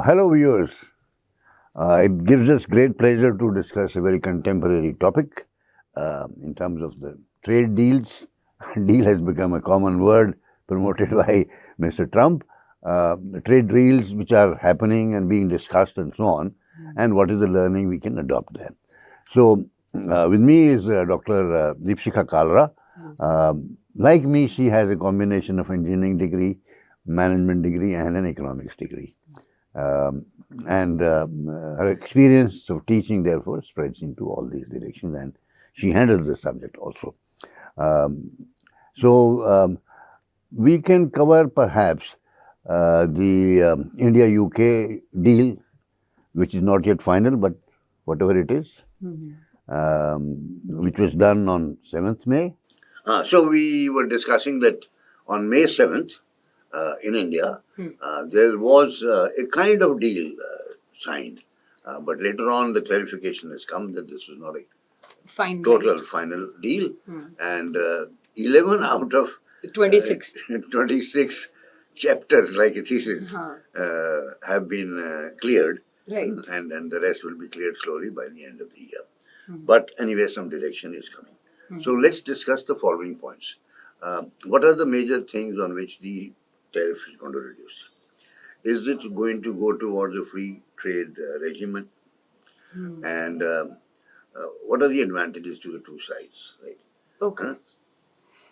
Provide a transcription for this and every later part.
Hello viewers, it gives us great pleasure to discuss a very contemporary topic in terms of the trade deals. Deal has become a common word promoted by Mr. Trump. The trade deals which are happening and being discussed and so on, and what is the learning we can adopt there. So with me is Dr. Deepshikha Kalra. Like me, she has a combination of engineering degree, management degree and an economics degree. And her experience of teaching therefore spreads into all these directions, and she handles the subject also. We can cover perhaps the India-UK deal, which is not yet final, but whatever it is, which was done on 7th May. So we were discussing that on May 7th, in India, there was a kind of deal signed, but later on the clarification has come that this was not a total final deal, and 11 out of 26 chapters, like a thesis, have been cleared, and the rest will be cleared slowly by the end of the year. But anyway, some direction is coming. So let's discuss the following points. What are the major things on which the tariff is going to reduce? Is it going to go towards a free trade regime? And what are the advantages to the two sides? Right? Okay.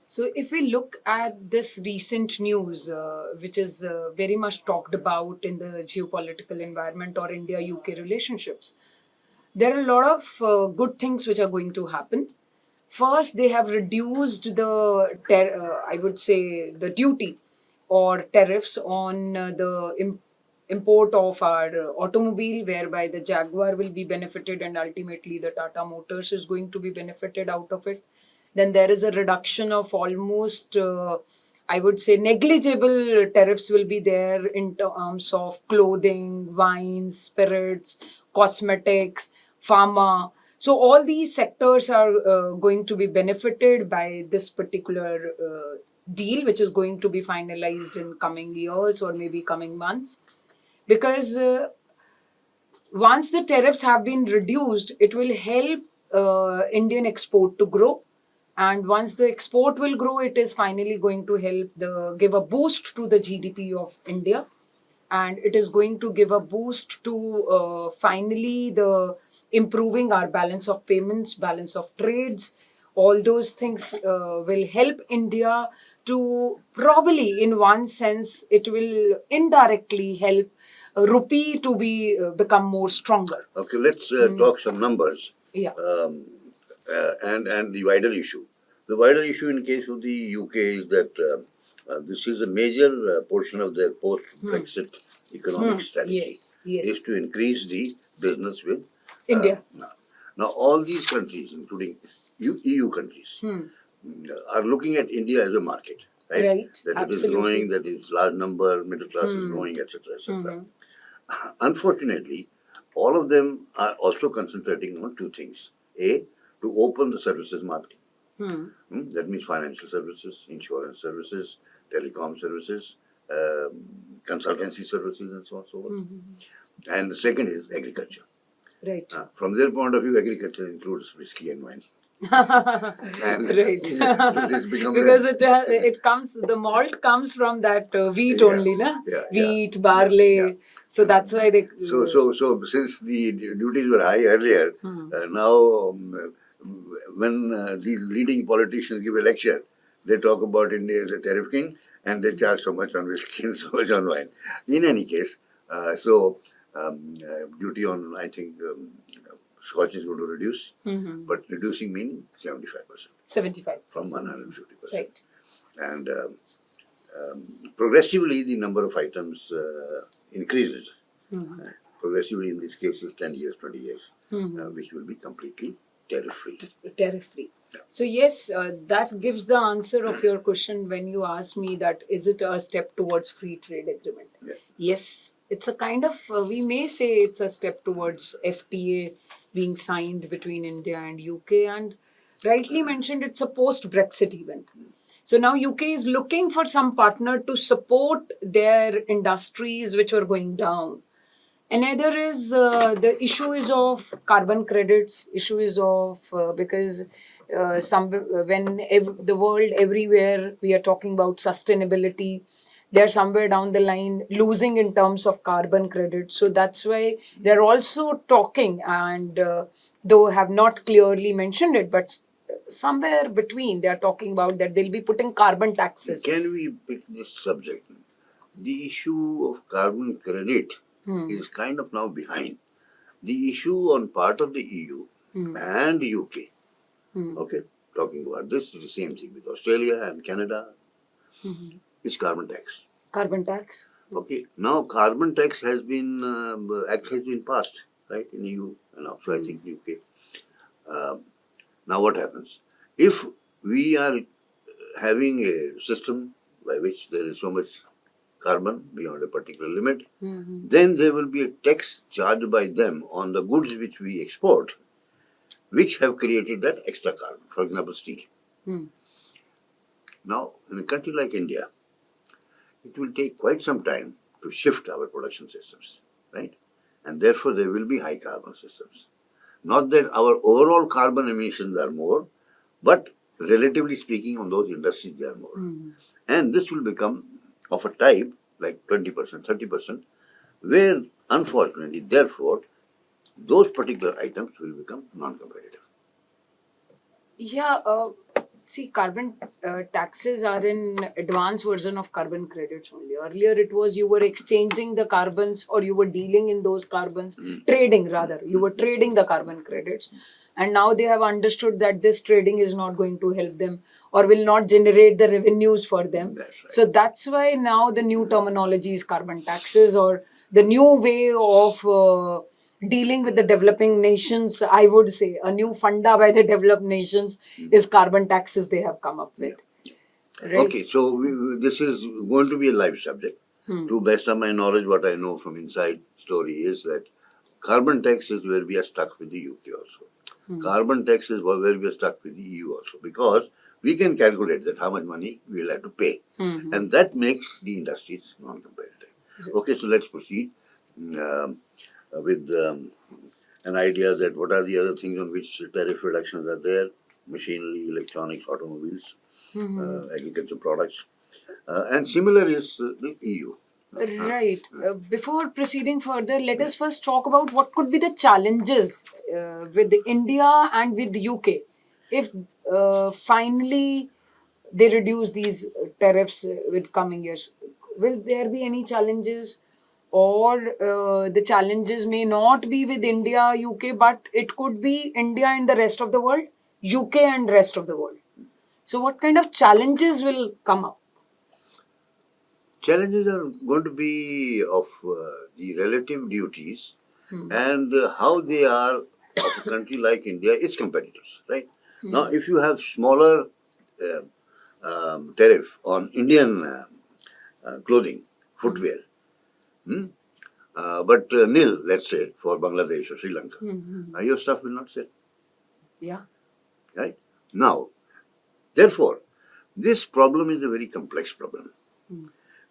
So if we look at this recent news, which is very much talked about in the geopolitical environment or India-UK relationships, there are a lot of good things which are going to happen. First, they have reduced the, I would say, the duty or tariffs on the import of our automobile, whereby the Jaguar will be benefited and ultimately the Tata Motors is going to be benefited out of it. Then there is a reduction of almost, I would say, negligible tariffs will be there in terms of clothing, wines, spirits, cosmetics, pharma. So all these sectors are going to be benefited by this particular deal, which is going to be finalized in coming years or maybe coming months. Because once the tariffs have been reduced, it will help Indian export to grow. And once the export will grow, it is finally going to help give a boost to the GDP of India. And it is going to give a boost to finally the improving our balance of payments, balance of trades. All those things will help India to probably, in one sense, it will indirectly help rupee to become more stronger. Okay, let's talk some numbers. Yeah. And the wider issue. The wider issue in case of the UK is that this is a major portion of their post-Brexit economic strategy. Yes. Is to increase the business with India. Now, all these countries, including EU countries, are looking at India as a market, right? That Absolutely. it is growing, that is large number, middle class is growing, etc., etc. Unfortunately, all of them are also concentrating on two things. A, to open the services market. That means financial services, insurance services, telecom services, consultancy services, and so on and so forth. And the second is agriculture. Right. From their point of view, agriculture includes whiskey and wine. And because the malt comes from that wheat only, na? Wheat, barley. So that's why they. So since the duties were high earlier, now when these leading politicians give a lecture, they talk about India as a tariff king, and they charge so much on whiskey and so much on wine. In any case, duty on, I think, Scotch is going to reduce, but reducing meaning 75%. 75%. From 150%. Right. And progressively, the number of items increases. Progressively, in this case, is 10 years, 20 years, which will be completely tariff-free. Tariff-free. Yeah. So yes, that gives the answer of your question when you asked me that is it a step towards free trade agreement? Yeah. Yes, it's a kind of, we may say it's a step towards FTA being signed between India and UK, and rightly mentioned it's a post-Brexit event. So now UK is looking for some partner to support their industries which were going down. Another is the issue is of carbon credits. Issue is of because the world everywhere we are talking about sustainability, they're somewhere down the line losing in terms of carbon credits. So that's why they're also talking, and though have not clearly mentioned it, but somewhere between they are talking about that they'll be putting carbon taxes. Can we pick this subject? The issue of carbon credit is kind of now behind. The issue on part of the EU and UK, okay, talking about this is the same thing with Australia and Canada, is carbon tax. Carbon tax. Okay, now carbon tax has been act has been passed, right, in EU and also I think UK. Now what happens if we are having a system by which there is so much carbon beyond a particular limit, then there will be a tax charged by them on the goods which we export, which have created that extra carbon. For example, steel. Now, in a country like India, it will take quite some time to shift our production systems, right? And therefore, there will be high carbon systems. Not that our overall carbon emissions are more, but relatively speaking, on those industries, they are more. And this will become of a type like 20%, 30%, where unfortunately, therefore, those particular items will become non-competitive. Yeah, see, carbon taxes are an advanced version of carbon credits only. Earlier, it was you were exchanging the carbons or you were dealing in those carbons, trading rather. You were trading the carbon credits. And now they have understood that this trading is not going to help them or will not generate the revenues for them. That's right. So that's why now the new terminology is carbon taxes, or the new way of dealing with the developing nations. I would say a new funda by the developed nations is carbon taxes they have come up with. Right? Okay, so this is going to be a live subject. To best of my knowledge, what I know from inside story is that carbon tax is where we are stuck with the UK also. Carbon tax is where we are stuck with the EU also, because we can calculate that how much money we will have to pay, and that makes the industries non-competitive. Okay, so let's proceed with an idea that what are the other things on which tariff reductions are there: machinery, electronics, automobiles, agricultural products, and similar is the EU. Right. Before proceeding further, let us first talk about what could be the challenges with India and with UK if finally they reduce these tariffs with coming years. Will there be any challenges? Or the challenges may not be with India, UK, but it could be India and the rest of the world, UK and rest of the world. So, what kind of challenges will come up? Challenges are going to be of the relative duties and how they are of a country like India, its competitors, right? Now, if you have smaller tariff on Indian clothing, footwear, but nil, let's say, for Bangladesh or Sri Lanka, your stuff will not sell. Yeah. Right? Now, therefore, this problem is a very complex problem.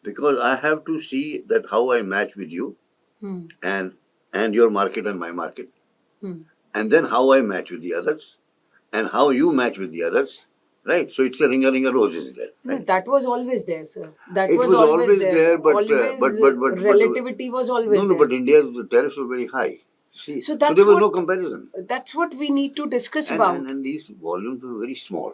Because I have to see that how I match with you and your market and my market, and then how I match with the others, and how you match with the others, right? So it's a ring of roses there. No, Right? that was always there, sir. That It was always there. but Always relativity was always no, there. but India's tariffs were very high. See, So so there was no comparison, that's what we need to discuss about. and these volumes were very small.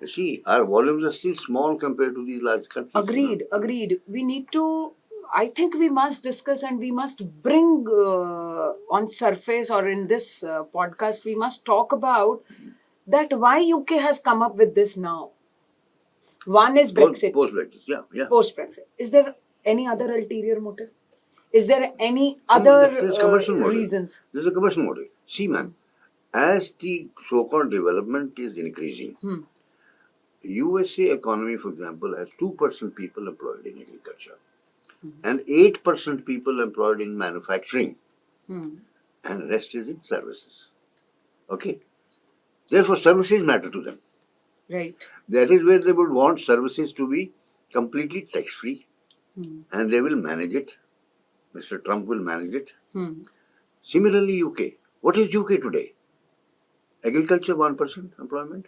You see, our volumes are still small compared to these large countries. Agreed. We need to. I think we must discuss and we must bring on surface or in this podcast. We must talk about that why UK has come up with this now. One is Brexit. Post Brexit, yeah. Post Brexit. Is there any other ulterior motive? Is there any other There's commercial model. reasons? There's a commercial model. See, man, as the so-called development is increasing, USA economy, for example, has 2% people employed in agriculture and 8% people employed in manufacturing, and rest is in services. Okay? Therefore, services matter to them. Right. That is where they would want services to be completely tax-free, and they will manage it Mr. Trump will manage it. Similarly, UK. What is UK today? Agriculture 1% employment.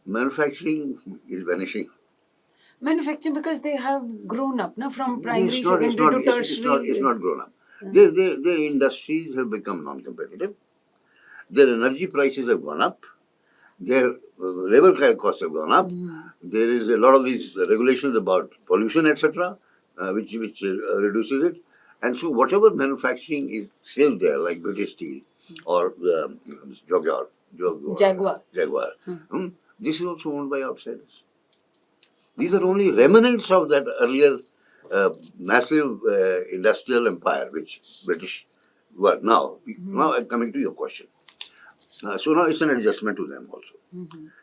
Manufacturing is vanishing. Manufacturing, because they have grown up from primary, It's not, secondary to tertiary. it's not grown up. Their industries have become non-competitive. Their energy prices have gone up. Their labor costs have gone up. There is a lot of these regulations about pollution, etc., which reduces it. And so whatever manufacturing is still there, like British Steel or Jaguar, this is also owned by outsiders. These are only remnants of that earlier massive industrial empire which British were. Now coming to your question. So now it's an adjustment to them also.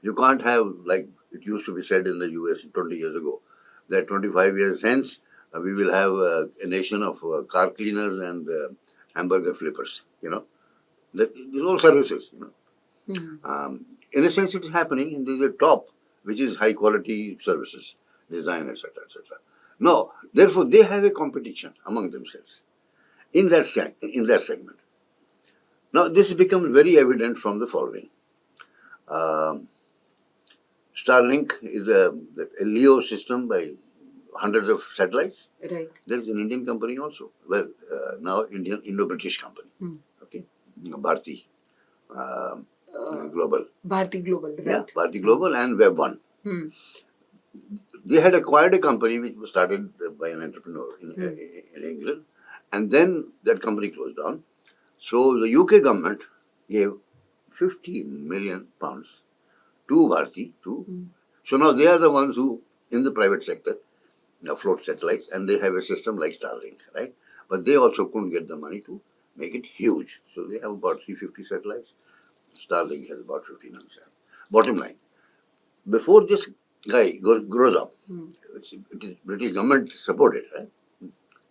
You can't have, like it used to be said in the US 20 years ago, that 25 years hence we will have a nation of car cleaners and hamburger flippers. These are all services. In a sense, it's happening, and there's a top which is high quality services, design, etc., etc. No, therefore they have a competition among themselves in that segment. Now this becomes very evident from the following. Starlink is a LEO system by hundreds of satellites. Right. There is an Indian company also. Well, now Indo-British company. Okay, Bharti Global. Bharti Global, right? Yeah, Bharti Global and Web1. They had acquired a company which was started by an entrepreneur in England, and then that company closed down. So the UK government gave £50 million to Bharti. So now they are the ones who, in the private sector, float satellites, and they have a system like Starlink, right? But they also couldn't get the money to make it huge. So they have about 350 satellites. Starlink has about 1,500. Bottom line, before this guy grows up, it is British government supported, right?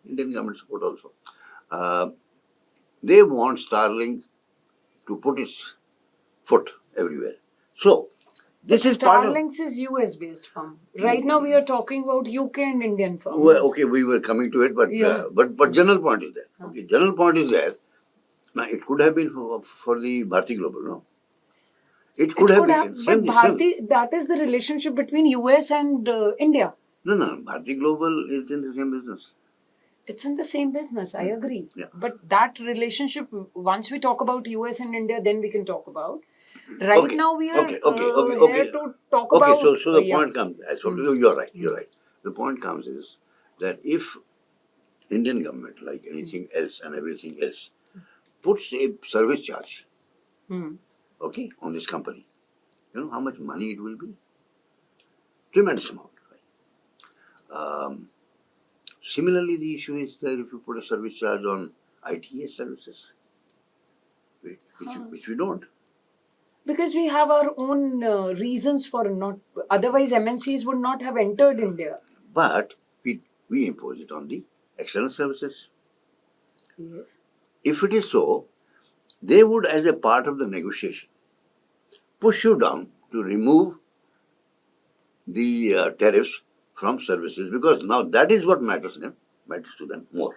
Indian government support also. They want Starlink to put its foot everywhere. So this is Starlinks is US based firm. Right now we are talking about UK and Indian firms. Well, okay, we were coming to it, but general point is there. Okay, general point is there. Now it could have been for the Bharti Global, no? It could have been. But Bharti, that is the relationship between US and India. No, Bharti Global is in the same business. It's in the same business, I agree. Yeah. But that relationship, once we talk about US and India, then we can talk about. Right now we are here to talk about. Okay, so the point comes, you're right, you're right. The point comes is that if Indian government, like anything else and everything else, puts a service charge, okay, on this company, you know how much money it will be? Tremendous amount, right? Similarly, the issue is that if you put a service charge on ITS services, which we don't. Because we have our own reasons for not, otherwise MNCs would not have entered India. But we impose it on the external services. Yes. If it is so, they would, as a part of the negotiation, push you down to remove the tariffs from services, because now that is what matters to them more.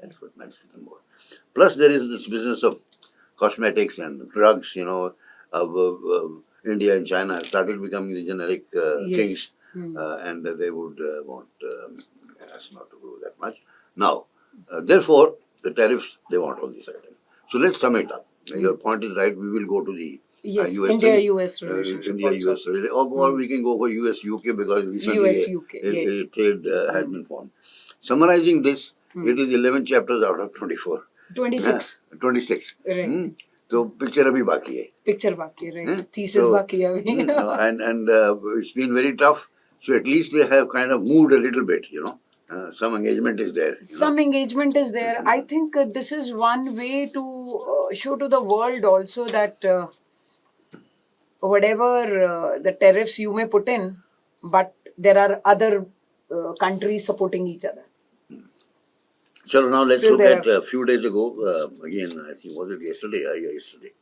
That's what matters to them more. Plus, there is this business of cosmetics and drugs. India and China started becoming the generic kings, and they would want us not to grow that much. Now, therefore, the tariffs, they want all these items. So let's sum it up. Your point is right. We will go to the US India-US relationship. India-US relationship. Or we can go for US-UK because recently a trade has been formed. Summarizing this, it is 11 chapters out of 24. 26. 26. Right. So picture abhi baki hai. Picture baki hai, right. Thesis baki hai. And it's been very tough. So at least they have kind of moved a little bit, some engagement is there. Some engagement is there. I think this is one way to show to the world also that whatever the tariffs you may put in, but there are other countries supporting each other. So now let's look at a few days ago, again, I think, was it yesterday? Yesterday.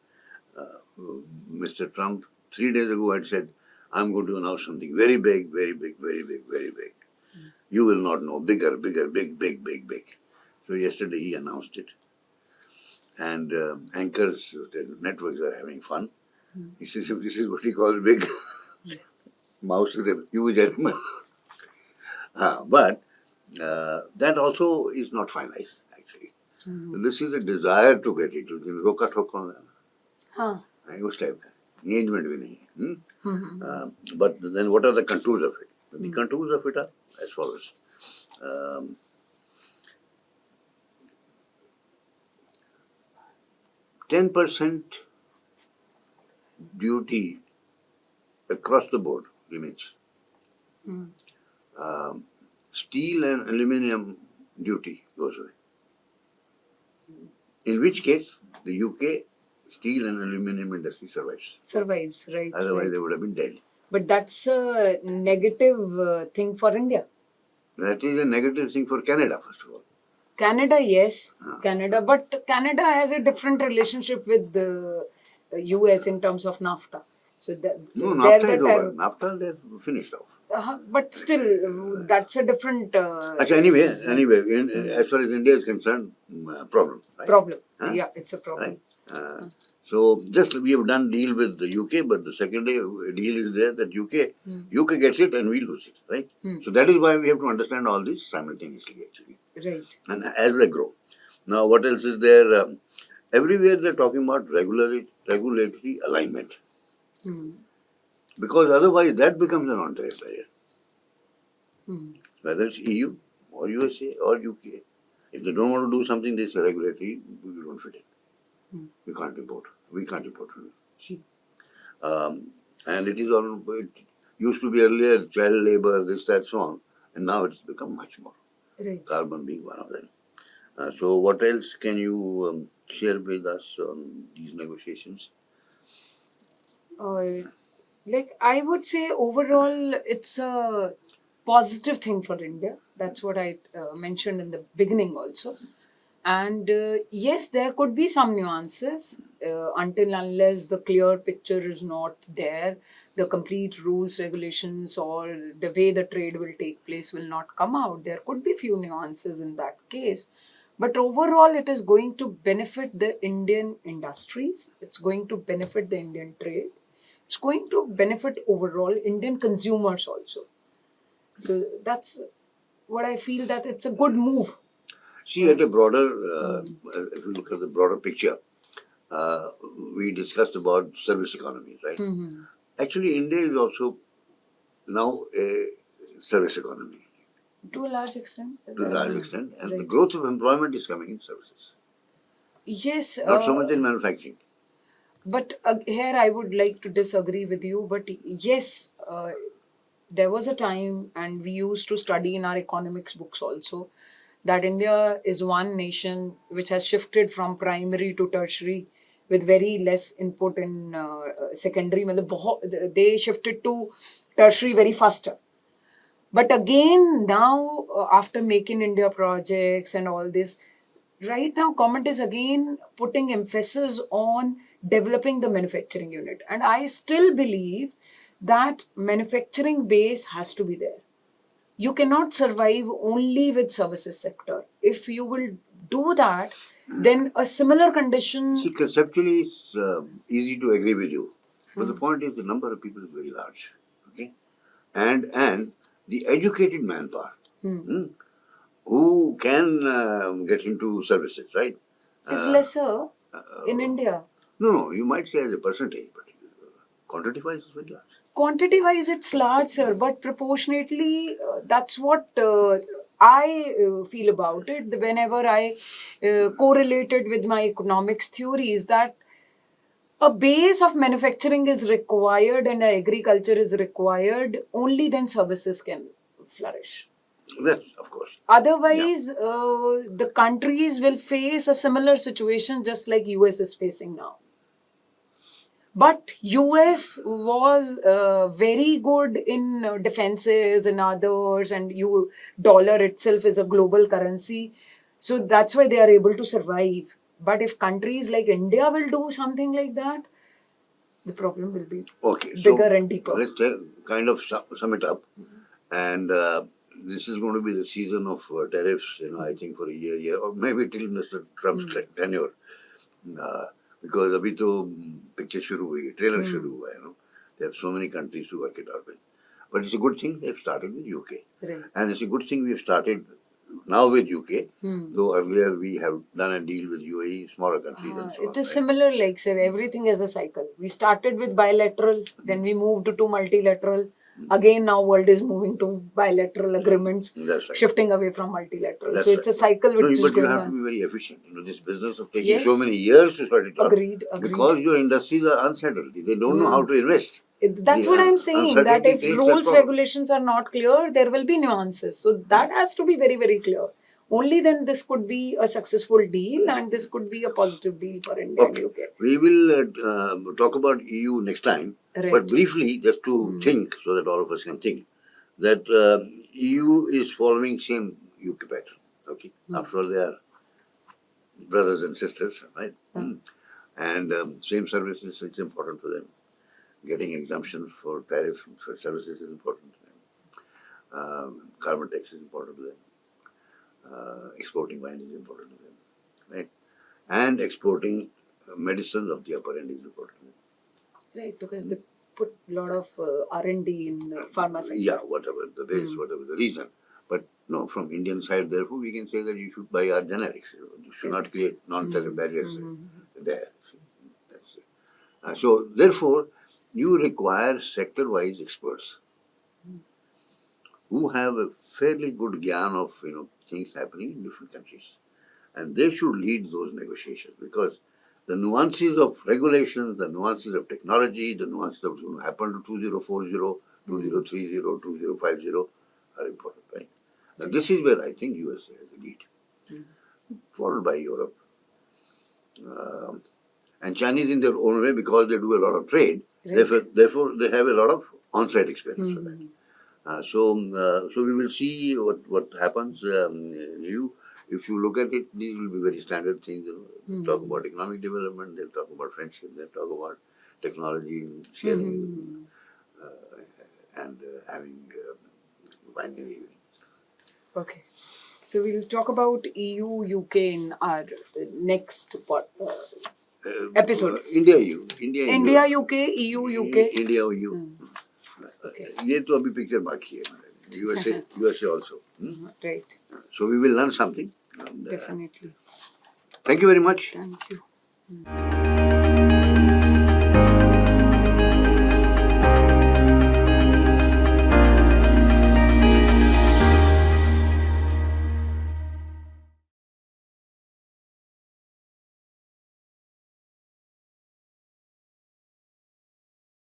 Mr. Trump, 3 days ago, had said, I'm going to announce something very big, very big, very big, very big. You will not know. Bigger, bigger, big, big, big, big. So yesterday he announced it. And anchors, the networks are having fun. This is what he calls big mouse with a huge animal. But that also is not finalized, actually. This is a desire to get it. रोका ठोका उस type का engagement भी नहीं है. But then what are the contours of it? The contours of it are as follows. 10% duty across the board remains. Steel and aluminium duty goes away. In which case, the UK steel and aluminium industry survives. Survives, right. Otherwise, right. they would have been dead. But that's a negative thing for India. That is a negative thing for Canada, first of all. Canada, yes. Canada. But Canada has a different relationship with the US in terms of NAFTA. So No, NAFTA is over. NAFTA, they've finished off. But still, that's a different... Anyway, as far as India is concerned, problem. Right? Problem. Yeah, it's a problem. Right? So just we have done deal with the UK, but the second day deal is there that UK gets it and we lose it, right? So that is why we have to understand all this simultaneously, actually. Right. And as they grow. Now, what else is there? Everywhere they're talking about regulatory alignment. Because otherwise that becomes a non-trade barrier. Whether it's EU or USA or UK. If they don't want to do something, they say regulatory, we don't fit in. We can't import. We can't import from you. And it used to be earlier child labor, this, that, so on. And now it's become much more. Right. Carbon being one of them. So what else can you share with us on these negotiations? Like I would say overall it's a positive thing for India. That's what I mentioned in the beginning also. And yes, there could be some nuances until unless the clear picture is not there, the complete rules, regulations, or the way the trade will take place will not come out. There could be few nuances in that case. But overall, it is going to benefit the Indian industries. It's going to benefit the Indian trade. It's going to benefit overall Indian consumers also. So that's what I feel that it's a good move. See, at a broader, if you look at the broader picture, we discussed about service economies, right? Actually, India is also now a service economy. To a large extent. To a large extent. And the growth of employment is coming in services. Yes. Not so much in manufacturing. But here I would like to disagree with you. But yes, there was a time, and we used to study in our economics books also, that India is one nation which has shifted from primary to tertiary with very less input in secondary. They shifted to tertiary very faster. But again, now after Make in India projects and all this, right now government is again putting emphasis on developing the manufacturing unit. And I still believe that manufacturing base has to be there. You cannot survive only with services sector. If you will do that, then a similar condition... See, conceptually, it's easy to agree with you. But the point is the number of people is very large. Okay? And the educated manpower who can get into services, right? Is lesser in India. No, you might say as a percentage, but quantity-wise it's very large. Quantity-wise it's large, sir, but proportionately that's what I feel about it. Whenever I correlated with my economics theories, that a base of manufacturing is required and agriculture is required, only then services can flourish. Yes, of course. Otherwise, the countries will face a similar situation just like US is facing now. But US was very good in defenses and others, and dollar itself is a global currency. So that's why they are able to survive. But if countries like India will do something like that, the problem will be bigger and deeper. Let's kind of sum it up. And this is going to be the season of tariffs, I think for a year, or maybe till Mr. Trump's tenure. Because अभी तो picture शुरू हुई है, trailer शुरू हुआ है, There are so many countries to work it out with. But it's a good thing they've started with UK. Right. And it's a good thing we've started now with UK, though earlier we have done a deal with UAE, smaller countries and so on. It is similar, like sir, everything is a cycle. We started with bilateral, then we moved to multilateral. Again, now world is moving to bilateral agreements, That's right. shifting away from multilateral. That's so it's a cycle which is but you going have on. to be very efficient. This business of taking Yes. so many years to sort it out. Agreed. Because your industries are unsettled. They don't know how to invest. That's what I'm saying, that if rules, regulations are not clear, there will be nuances. So that has to be very, very clear. Only then this could be a successful deal and this could be a positive deal for India and UK. We will talk about EU next time. Right. But briefly, just to think, so that all of us can think, that EU is following same UK pattern. Okay, after all, they are brothers and sisters, right? And same services, it's important for them. Getting exemptions for tariff for services is important to them. Carbon tax is important to them. Exporting wine is important to them, right? And exporting medicines of the upper end is important to them. Right, because they put a lot of R&D in pharma sector. Yeah, whatever the base, whatever the reason. But no, from Indian side, therefore, we can say that you should buy our generics. You should not create non-tariff barriers there. That's it. So, therefore, you require sector-wise experts who have a fairly good gyan of things happening in different countries, and they should lead those negotiations because the nuances of regulations, the nuances of technology, the nuances of what's going to happen to 2040, 2030, 2050 are important, right? And this is where I think USA has a lead, followed by Europe. And Chinese in their own way, because they do a lot of trade, therefore they have a lot of on-site experience for that. So we will see what happens. If you look at it, these will be very standard things. They'll talk about economic development, they'll talk about friendship, they'll talk about technology sharing, and having wine and evening. Okay. So we'll talk about EU, UK in our next episode. India, UK, EU, UK. India, EU. ये तो अभी picture बाकी है, USA also. Right. So we will learn something. Definitely. Thank you very much. Thank you.